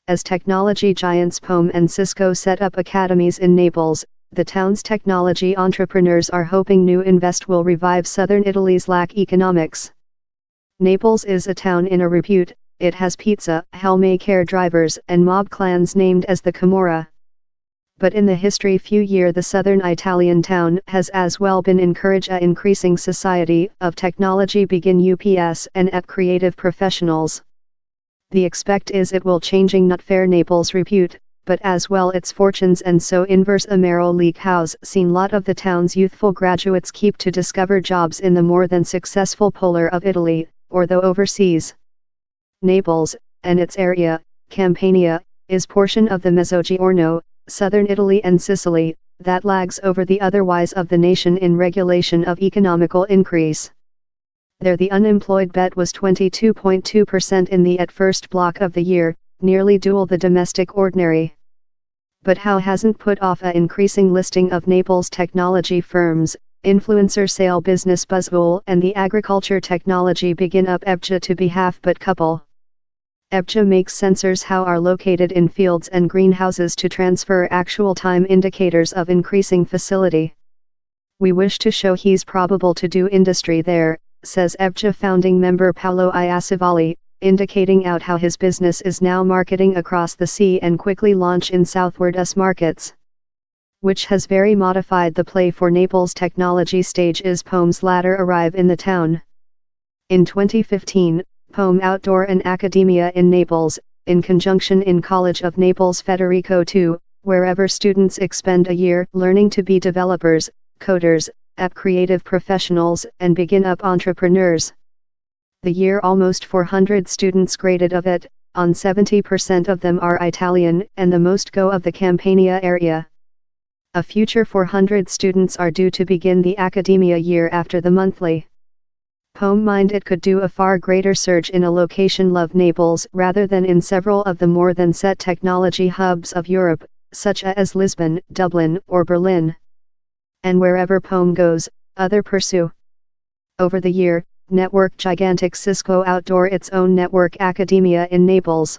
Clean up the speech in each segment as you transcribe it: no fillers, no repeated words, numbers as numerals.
As technology giants POM and Cisco set up academies in Naples, the town's technology entrepreneurs are hoping new invest will revive southern Italy's lack economics. Naples is a town in a repute. It has pizza, Helmet drivers, and mob clans named as the Camorra. But in the history few year the southern Italian town has as well been encourage a increasing society of technology begin UPS and app creative professionals. The expect is it will changing not fair Naples repute, but as well its fortunes and so inverse Amero leak house seen lot of the town's youthful graduates keep to discover jobs in the more than successful polar of Italy, or though overseas. Naples, and its area, Campania, is portion of the Mezzogiorno, southern Italy and Sicily, that lags over the otherwise of the nation in regulation of economical increase. There the unemployed bet was 22.2% in the at first block of the year, nearly dual the domestic ordinary. But how hasn't put off a increasing listing of Naples technology firms, influencer sale business buzzword and the agriculture technology begin up EBJA to be half but couple. EBJA makes sensors how are located in fields and greenhouses to transfer actual time indicators of increasing facility. We wish to show he's probable to do industry there, says EBJA founding member Paolo Iacevali, indicating out how his business is now marketing across the sea and quickly launch in southward US markets. Which has very modified the play for Naples technology stage is POM's latter arrive in the town. In 2015, POM Outdoor and Academia in Naples, in conjunction in College of Naples Federico II, wherever students expend a year learning to be developers, coders, app creative professionals and begin up entrepreneurs. The year almost 400 students graded of it, on 70% of them are Italian and the most go of the Campania area. A future 400 students are due to begin the academia year after the monthly. POM mind it could do a far greater surge in a location love Naples rather than in several of the more than set technology hubs of Europe, such as Lisbon, Dublin, or Berlin. And wherever POM goes, other pursue. Over the year, network gigantic Cisco outdoor its own network academia in Naples.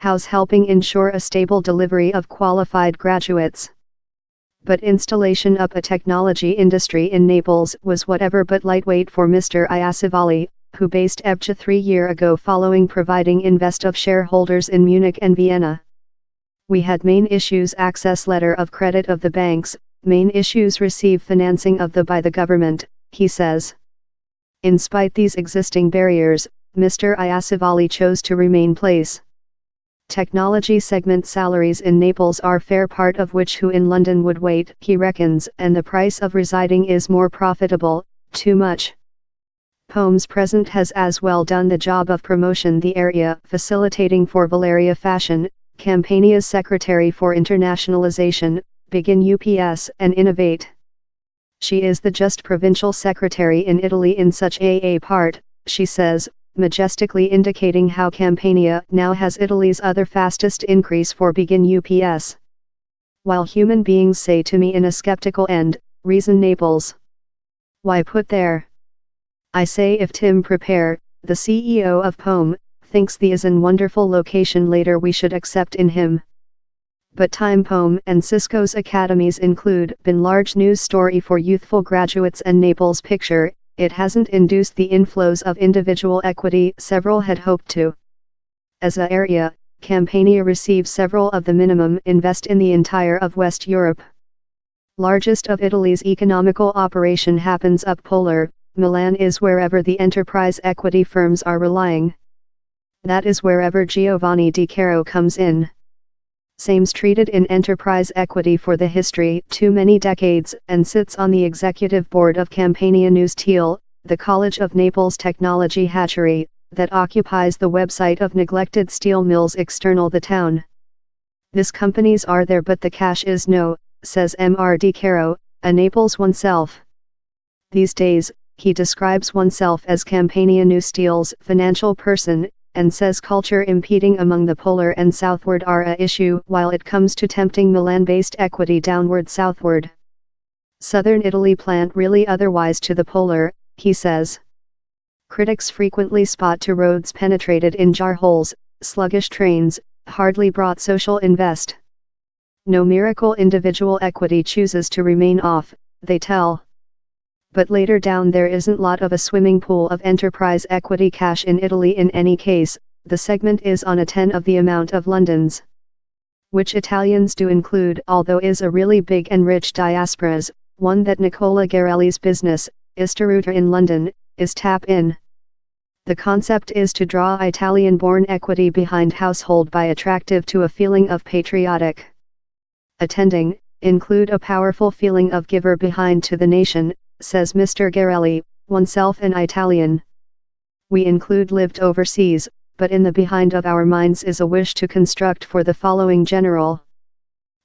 House helping ensure a stable delivery of qualified graduates. But installation up a technology industry in Naples was whatever but lightweight for Mr. Iacevali, who based EBJA 3 years ago following providing invest of shareholders in Munich and Vienna. We had main issues access letter of credit of the banks, main issues receive financing of the by the government, he says. In spite these existing barriers, Mr. Iacevali chose to remain place. Technology segment salaries in Naples are fair part of which who in London would wait, he reckons, and the price of residing is more profitable, too much. POM's present has as well done the job of promotion the area, facilitating for Valeria Fashion, Campania's secretary for internationalization, begin UPS and innovate. She is the just provincial secretary in Italy in such a part, she says, majestically indicating how Campania now has Italy's other fastest increase for begin UPS. While human beings say to me in a skeptical end, reason Naples. Why put there? I say if Tim Prepare, the CEO of POM, thinks the is an wonderful location later we should accept in him. But time POM and Cisco's academies include been large news story for youthful graduates and Naples picture, it hasn't induced the inflows of individual equity several had hoped to. As a area, Campania receives several of the minimum invest in the entire of West Europe. Largest of Italy's economical operation happens up polar, Milan is wherever the enterprise equity firms are relying. That is wherever Giovanni Di Caro comes in. Same's treated in enterprise equity for the history too many decades and sits on the executive board of Campania News Teal, the College of Naples Technology Hatchery, that occupies the website of neglected steel mills external the town. This companies are there but the cash is no, says Mr. Di Caro, a Naples oneself. These days, he describes oneself as Campania News Teal's financial person, and says culture impeding among the polar and southward are a issue while it comes to tempting Milan-based equity downward southward. Southern Italy plant really otherwise to the polar, he says. Critics frequently spot to roads penetrated in jar holes, sluggish trains, hardly brought social invest. No miracle individual equity chooses to remain off, they tell. But later down there isn't lot of a swimming pool of enterprise equity cash in Italy in any case, the segment is on a 10 of the amount of London's. Which Italians do include, although is a really big and rich diasporas, one that Nicola Garelli's business, Istaruta in London, is tap in. The concept is to draw Italian-born equity behind household by attractive to a feeling of patriotic attending, include a powerful feeling of giver behind to the nation, says Mr. Garelli, oneself an Italian. We include lived overseas, but in the behind of our minds is a wish to construct for the following general.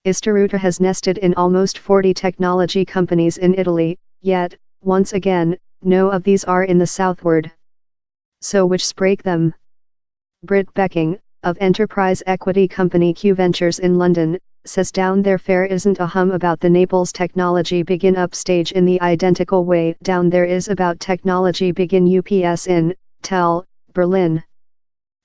Istaruta has nested in almost 40 technology companies in Italy, yet, once again, no of these are in the southward. So which break them? Britt Becking, of enterprise equity company Q Ventures in London, says down there fair isn't a hum about the Naples technology begin upstage in the identical way down there is about technology begin UPS in, tell, Berlin.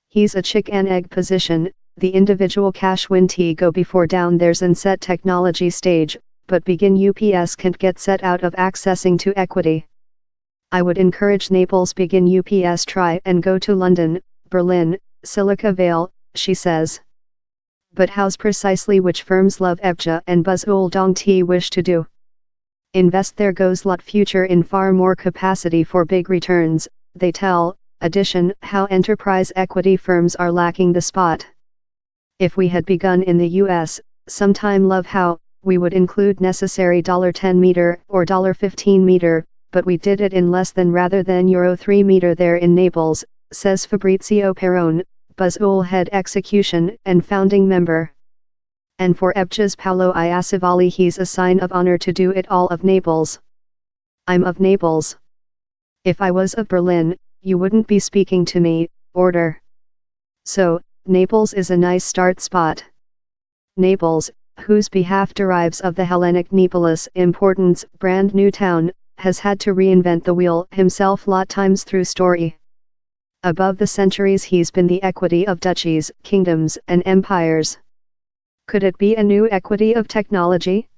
He's a chick and egg position, the individual cash win T go before down there's and set technology stage, but begin UPS can't get set out of accessing to equity. I would encourage Naples begin UPS try and go to London, Berlin, Silica Vale, she says. But how's precisely which firms love Ebja and Buzz Dong T wish to do? Invest there goes lot future in far more capacity for big returns, they tell. Addition, how enterprise equity firms are lacking the spot. If we had begun in the US, sometime love how, we would include necessary $10 meter or $15 meter, but we did it in less than rather than €3 meter there in Naples, says Fabrizio Perrone, Buzzul head execution and founding member. And for Ebja's Paolo Iacivali he's a sign of honor to do it all of Naples. I'm of Naples. If I was of Berlin, you wouldn't be speaking to me, order. So, Naples is a nice start spot. Naples, whose behalf derives of the Hellenic Neapolis importance, brand new town, has had to reinvent the wheel himself lot times through story. Above the centuries he's been the equity of duchies, kingdoms and empires. Could it be a new equity of technology?